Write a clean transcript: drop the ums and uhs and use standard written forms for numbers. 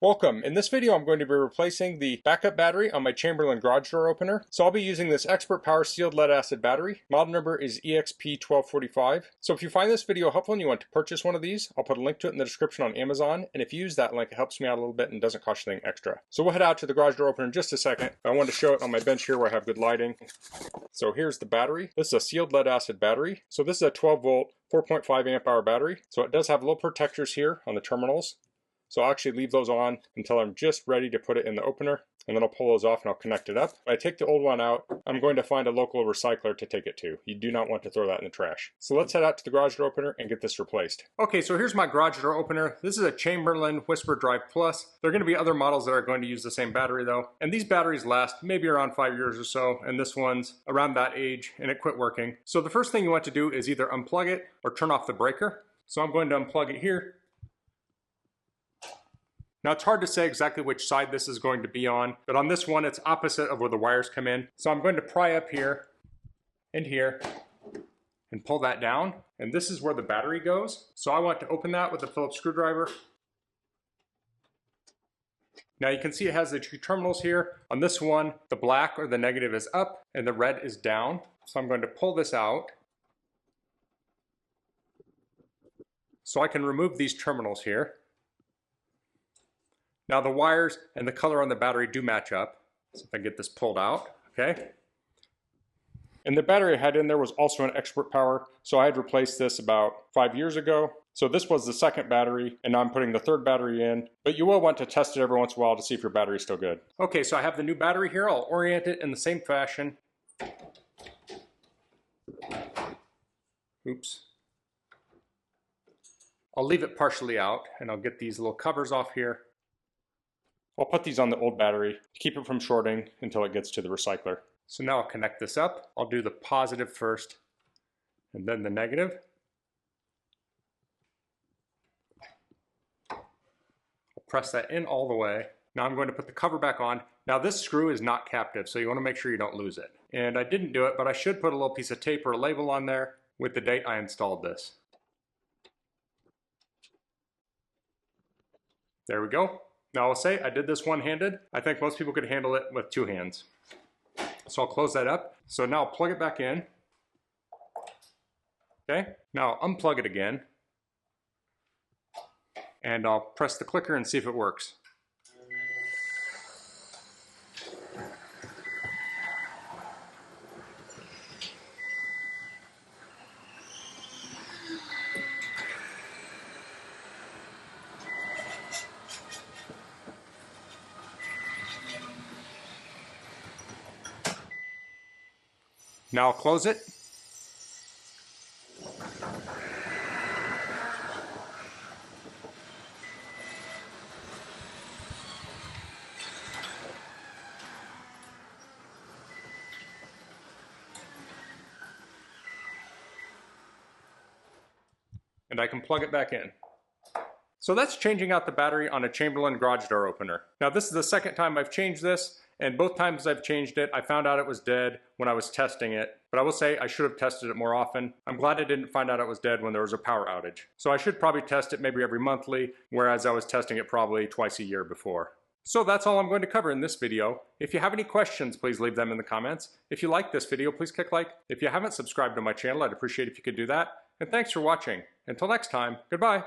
Welcome. In this video I'm going to be replacing the backup battery on my Chamberlain garage door opener. So I'll be using this ExpertPower sealed lead acid battery. Model number is EXP1245. So if you find this video helpful and you want to purchase one of these, I'll put a link to it in the description on Amazon. And if you use that link, it helps me out a little bit and doesn't cost you anything extra. So we'll head out to the garage door opener in just a second. I wanted to show it on my bench here where I have good lighting. So here's the battery. This is a sealed lead acid battery. So this is a 12 volt, 4.5 amp hour battery. So it does have little protectors here on the terminals. So I'll actually leave those on until I'm just ready to put it in the opener, and then I'll pull those off and I'll connect it up. When I take the old one out, I'm going to find a local recycler to take it to. You do not want to throw that in the trash. So let's head out to the garage door opener and get this replaced. Okay, so here's my garage door opener. This is a Chamberlain Whisper Drive Plus. There are going to be other models that are going to use the same battery though. And these batteries last maybe around 5 years or so, and this one's around that age and it quit working. So the first thing you want to do is either unplug it or turn off the breaker. So I'm going to unplug it here. Now it's hard to say exactly which side this is going to be on, but on this one it's opposite of where the wires come in. So I'm going to pry up here and here and pull that down, and this is where the battery goes. So I want to open that with a Phillips screwdriver. Now you can see it has the two terminals here. On this one, the black or the negative is up and the red is down. So I'm going to pull this out so I can remove these terminals here. Now the wires and the color on the battery do match up. So if I get this pulled out, okay. And the battery I had in there was also an ExpertPower, so I had replaced this about 5 years ago. So this was the second battery, and now I'm putting the third battery in, but you will want to test it every once in a while to see if your battery is still good. Okay, so I have the new battery here. I'll orient it in the same fashion. Oops. I'll leave it partially out, and I'll get these little covers off here. I'll put these on the old battery to keep it from shorting until it gets to the recycler. So now I'll connect this up. I'll do the positive first and then the negative. I'll press that in all the way. Now I'm going to put the cover back on. Now this screw is not captive, so you want to make sure you don't lose it. And I didn't do it, but I should put a little piece of tape or a label on there with the date I installed this. There we go. Now I'll say I did this one-handed. I think most people could handle it with two hands. So I'll close that up. So now I'll plug it back in. Okay, now I'll unplug it again. And I'll press the clicker and see if it works. Now I'll close it. And I can plug it back in. So that's changing out the battery on a Chamberlain garage door opener. Now this is the second time I've changed this, and both times I've changed it, I found out it was dead when I was testing it. But I will say I should have tested it more often. I'm glad I didn't find out it was dead when there was a power outage. So I should probably test it maybe every monthly, whereas I was testing it probably twice a year before. So that's all I'm going to cover in this video. If you have any questions, please leave them in the comments. If you like this video, please click like. If you haven't subscribed to my channel, I'd appreciate if you could do that. And thanks for watching. Until next time, goodbye.